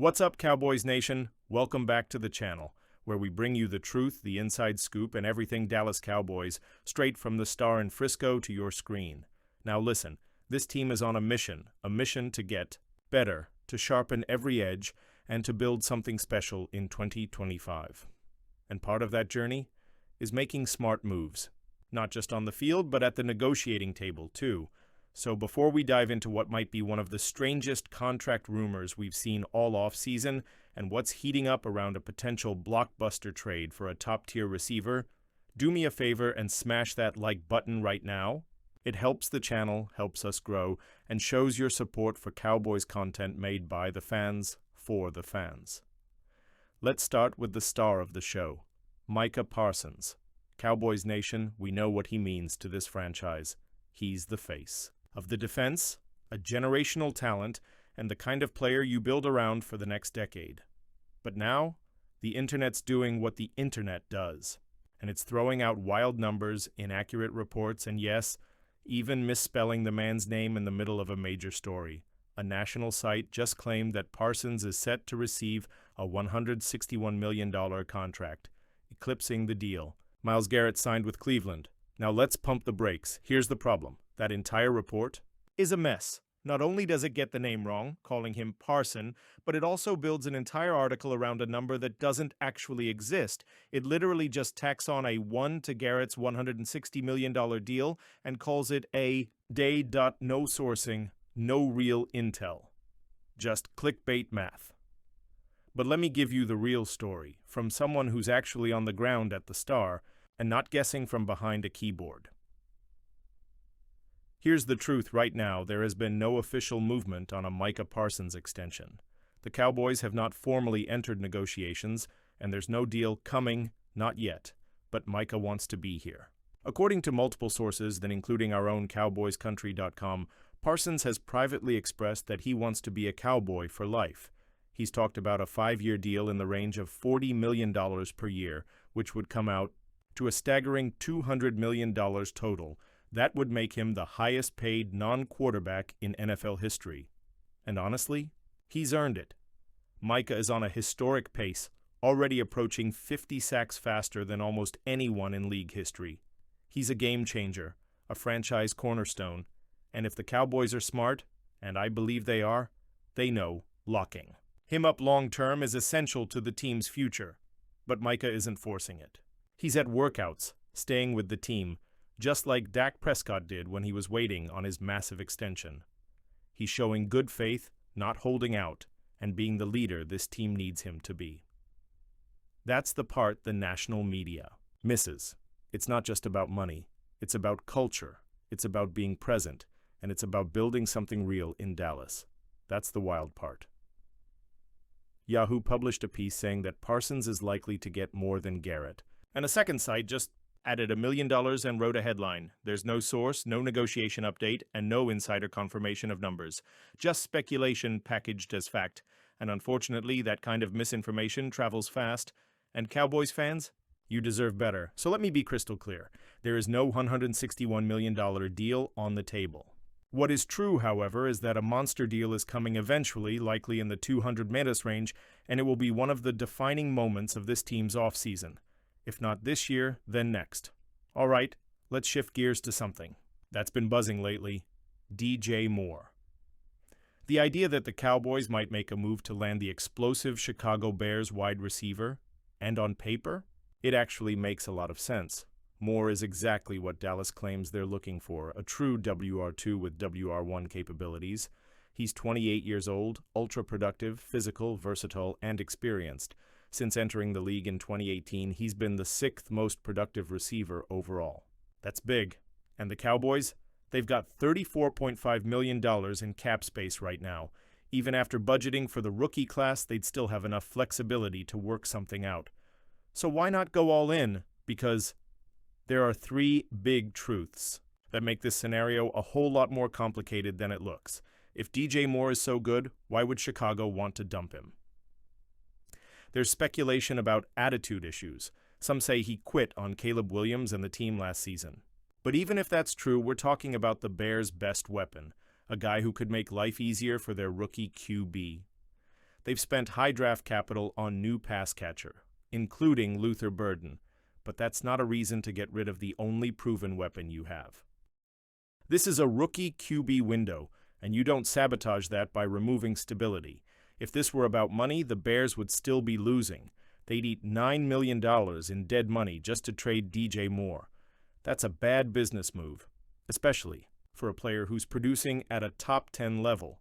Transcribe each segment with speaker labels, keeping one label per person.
Speaker 1: What's up, Cowboys Nation? Welcome back to the channel, where we bring you the truth, the inside scoop, and everything Dallas Cowboys, straight from the star in Frisco to your screen. Now listen, this team is on a mission to get better, to sharpen every edge, and to build something special in 2025. And part of that journey is making smart moves, not just on the field, but at the negotiating table, too. So before we dive into what might be one of the strangest contract rumors we've seen all offseason and what's heating up around a potential blockbuster trade for a top-tier receiver, do me a favor and smash that like button right now. It helps the channel, helps us grow, and shows your support for Cowboys content made by the fans, for the fans. Let's start with the star of the show, Micah Parsons. Cowboys Nation, we know what he means to this franchise. He's the face of the defense, a generational talent, and the kind of player you build around for the next decade. But now, the internet's doing what the internet does, and it's throwing out wild numbers, inaccurate reports, and yes, even misspelling the man's name in the middle of a major story. A national site just claimed that Parsons is set to receive a $161 million contract, eclipsing the deal Myles Garrett signed with Cleveland. Now let's pump the brakes. Here's the problem. That entire report is a mess. Not only does it get the name wrong, calling him Parson, but it also builds an entire article around a number that doesn't actually exist. It literally just tacks on a 1 to Garrett's $160 million deal and calls it a day.no sourcing, no real intel. Just clickbait math. But let me give you the real story, from someone who's actually on the ground at the Star, and not guessing from behind a keyboard. Here's the truth right now, there has been no official movement on a Micah Parsons extension. The Cowboys have not formally entered negotiations, and there's no deal coming, not yet, but Micah wants to be here. According to multiple sources, then including our own CowboysCountry.com, Parsons has privately expressed that he wants to be a Cowboy for life. He's talked about a 5-year deal in the range of $40 million per year, which would come out to a staggering $200 million total. That would make him the highest-paid non-quarterback in NFL history. And honestly, he's earned it. Micah is on a historic pace, already approaching 50 sacks faster than almost anyone in league history. He's a game-changer, a franchise cornerstone, and if the Cowboys are smart, and I believe they are, they know locking him up long-term is essential to the team's future. But Micah isn't forcing it. He's at workouts, staying with the team, just like Dak Prescott did when he was waiting on his massive extension. He's showing good faith, not holding out, and being the leader this team needs him to be. That's the part the national media misses. It's not just about money. It's about culture. It's about being present, and it's about building something real in Dallas. That's the wild part. Yahoo published a piece saying that Parsons is likely to get more than Garrett, and a second site just added $1 million and wrote a headline. There's no source, no negotiation update, and no insider confirmation of numbers. Just speculation packaged as fact. And unfortunately, that kind of misinformation travels fast. And Cowboys fans, you deserve better. So let me be crystal clear. There is no $161 million deal on the table. What is true, however, is that a monster deal is coming eventually, likely in the $200 million range, and it will be one of the defining moments of this team's offseason. If not this year, then next. All right, let's shift gears to something that's been buzzing lately, DJ Moore. The idea that the Cowboys might make a move to land the explosive Chicago Bears wide receiver, and on paper, it actually makes a lot of sense. Moore is exactly what Dallas claims they're looking for, a true WR2 with WR1 capabilities. He's 28 years old, ultra-productive, physical, versatile, and experienced. Since entering the league in 2018, he's been the 6th most productive receiver overall. That's big. And the Cowboys? They've got $34.5 million in cap space right now. Even after budgeting for the rookie class, they'd still have enough flexibility to work something out. So why not go all in? Because there are 3 big truths that make this scenario a whole lot more complicated than it looks. If DJ Moore is so good, why would Chicago want to dump him? There's speculation about attitude issues. Some say he quit on Caleb Williams and the team last season. But even if that's true, we're talking about the Bears' best weapon, a guy who could make life easier for their rookie QB. They've spent high draft capital on new pass catcher, including Luther Burden, but that's not a reason to get rid of the only proven weapon you have. This is a rookie QB window, and you don't sabotage that by removing stability. If this were about money, the Bears would still be losing. They'd eat $9 million in dead money just to trade DJ Moore. That's a bad business move, especially for a player who's producing at a top 10 level.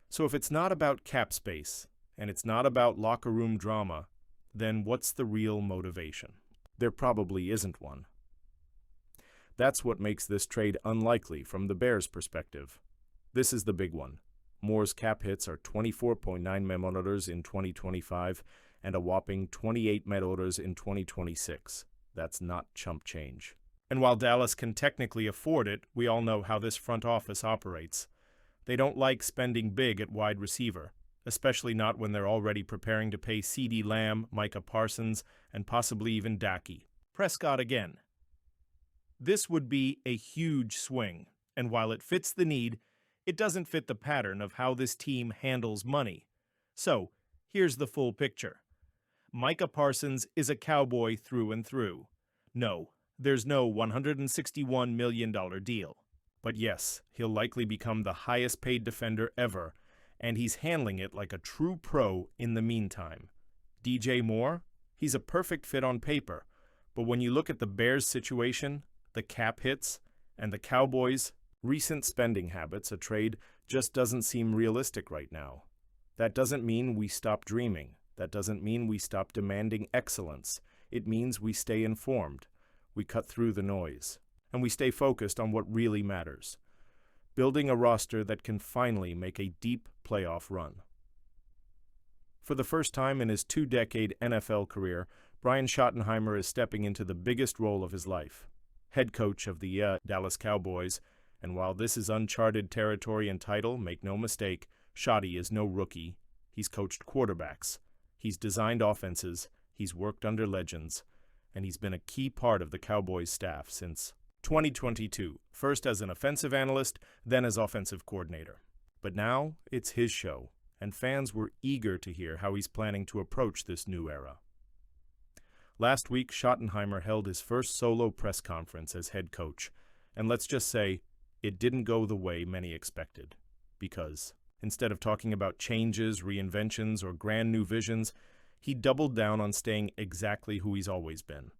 Speaker 1: So if it's not about cap space, and it's not about locker room drama, then what's the real motivation? There probably isn't one. That's what makes this trade unlikely from the Bears' perspective. This is the big one. Moore's cap hits are $24.9 million in 2025 and a whopping $28 million in 2026. That's not chump change. And while Dallas can technically afford it, we all know how this front office operates. They don't like spending big at wide receiver, especially not when they're already preparing to pay CeeDee Lamb, Micah Parsons, and possibly even Dak Prescott again. This would be a huge swing, and while it fits the need, it doesn't fit the pattern of how this team handles money. So, here's the full picture. Micah Parsons is a Cowboy through and through. No, there's no $161 million deal. But yes, he'll likely become the highest paid defender ever, and he's handling it like a true pro in the meantime. DJ Moore? He's a perfect fit on paper, but when you look at the Bears' situation, the cap hits, and the Cowboys' recent spending habits, a trade just doesn't seem realistic right now. That doesn't mean we stop dreaming. That doesn't mean we stop demanding excellence. It means we stay informed. We cut through the noise. And we stay focused on what really matters. Building a roster that can finally make a deep playoff run. For the first time in his 2-decade NFL career, Brian Shottenheimer is stepping into the biggest role of his life. Head coach of the Dallas Cowboys, and while this is uncharted territory and title, make no mistake, Shotty is no rookie. He's coached quarterbacks. He's designed offenses. He's worked under legends. And he's been a key part of the Cowboys staff since 2022, first as an offensive analyst, then as offensive coordinator. But now, it's his show, and fans were eager to hear how he's planning to approach this new era. Last week, Shottenheimer held his first solo press conference as head coach, and let's just say, it didn't go the way many expected. Because, instead of talking about changes, reinventions, or grand new visions, he doubled down on staying exactly who he's always been.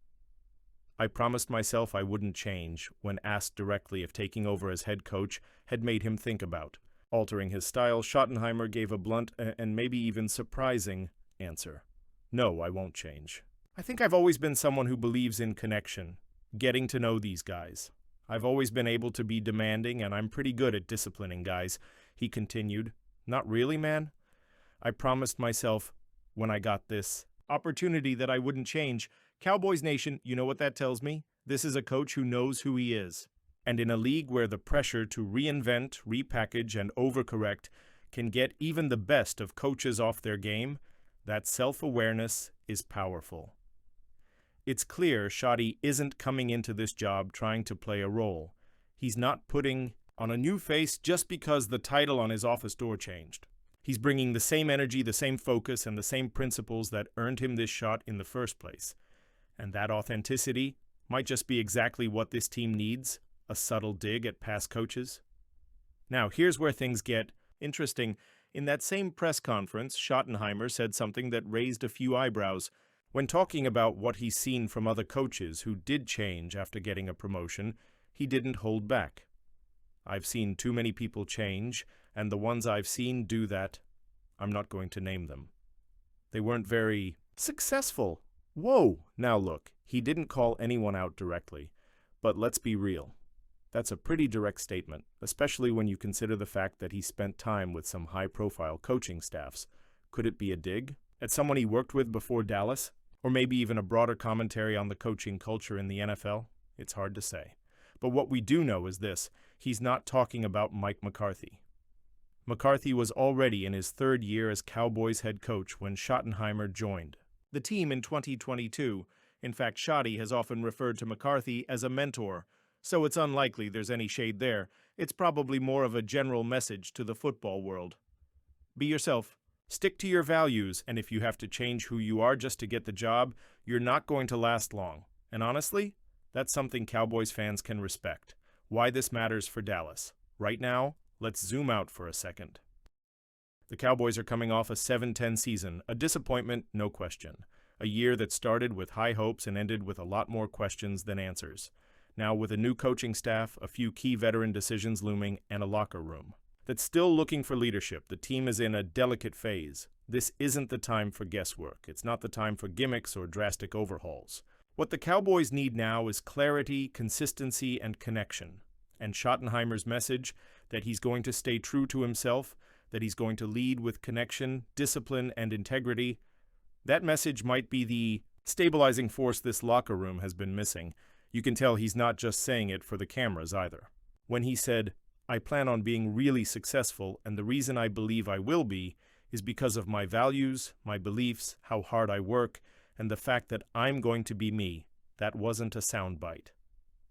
Speaker 1: I promised myself I wouldn't change when asked directly if taking over as head coach had made him think about altering his style. Shottenheimer gave a blunt and maybe even surprising answer. No, I won't change. I think I've always been someone who believes in connection, getting to know these guys. I've always been able to be demanding, and I'm pretty good at disciplining guys, he continued. Not really, man. I promised myself when I got this opportunity that I wouldn't change. Cowboys Nation, you know what that tells me? This is a coach who knows who he is. And in a league where the pressure to reinvent, repackage, and overcorrect can get even the best of coaches off their game, that self-awareness is powerful. It's clear Shotty isn't coming into this job trying to play a role. He's not putting on a new face just because the title on his office door changed. He's bringing the same energy, the same focus, and the same principles that earned him this shot in the first place. And that authenticity might just be exactly what this team needs, a subtle dig at past coaches. Now, here's where things get interesting. In that same press conference, Shottenheimer said something that raised a few eyebrows. When talking about what he's seen from other coaches who did change after getting a promotion, he didn't hold back. I've seen too many people change, and the ones I've seen do that, I'm not going to name them. They weren't very successful. Whoa! Now look, he didn't call anyone out directly, but let's be real. That's a pretty direct statement, especially when you consider the fact that he spent time with some high-profile coaching staffs. Could it be a dig at someone he worked with before Dallas? Or maybe even a broader commentary on the coaching culture in the NFL? It's hard to say. But what we do know is this: he's not talking about Mike McCarthy. McCarthy was already in his third year as Cowboys head coach when Shottenheimer joined the team in 2022. In fact, Shotty has often referred to McCarthy as a mentor, so it's unlikely there's any shade there. It's probably more of a general message to the football world. Be yourself, Stick to your values, and if you have to change who you are just to get the job, you're not going to last long. And honestly, that's something Cowboys fans can respect. Why this matters for Dallas. Right now, let's zoom out for a second. The Cowboys are coming off a 7-10 season, a disappointment, no question. A year that started with high hopes and ended with a lot more questions than answers. Now with a new coaching staff, a few key veteran decisions looming, and a locker room that's still looking for leadership, the team is in a delicate phase. This isn't the time for guesswork. It's not the time for gimmicks or drastic overhauls. What the Cowboys need now is clarity, consistency, and connection. And Schottenheimer's message that he's going to stay true to himself, that he's going to lead with connection, discipline, and integrity, that message might be the stabilizing force this locker room has been missing. You can tell he's not just saying it for the cameras either. When he said, "I plan on being really successful, and the reason I believe I will be is because of my values, my beliefs, how hard I work, and the fact that I'm going to be me," that wasn't a soundbite.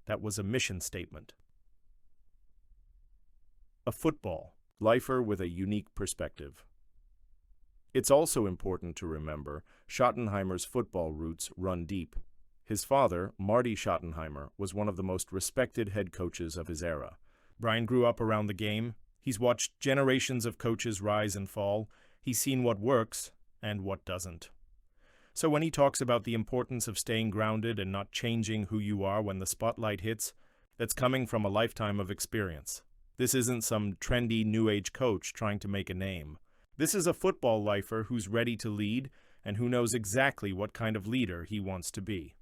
Speaker 1: That was a mission statement. A football lifer with a unique perspective. It's also important to remember Schottenheimer's football roots run deep. His father, Marty Shottenheimer, was one of the most respected head coaches of his era. Brian grew up around the game. He's watched generations of coaches rise and fall. He's seen what works and what doesn't. So when he talks about the importance of staying grounded and not changing who you are when the spotlight hits, that's coming from a lifetime of experience. This isn't some trendy New Age coach trying to make a name. This is a football lifer who's ready to lead and who knows exactly what kind of leader he wants to be.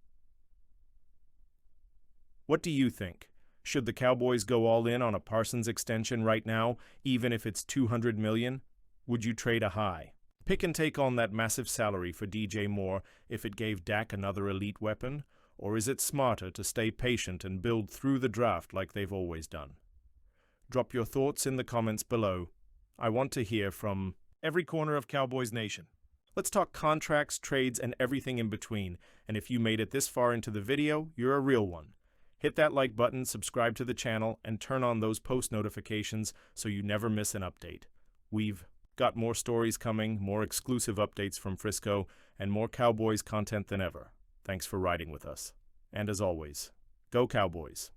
Speaker 1: What do you think? Should the Cowboys go all in on a Parsons extension right now, even if it's $200 million? Would you trade a high? Pick and take on that massive salary for DJ Moore if it gave Dak another elite weapon? Or is it smarter to stay patient and build through the draft like they've always done? Drop your thoughts in the comments below. I want to hear from every corner of Cowboys Nation. Let's talk contracts, trades, and everything in between. And if you made it this far into the video, you're a real one. Hit that like button, subscribe to the channel, and turn on those post notifications so you never miss an update. We've got more stories coming, more exclusive updates from Frisco, and more Cowboys content than ever. Thanks for riding with us. And as always, go Cowboys!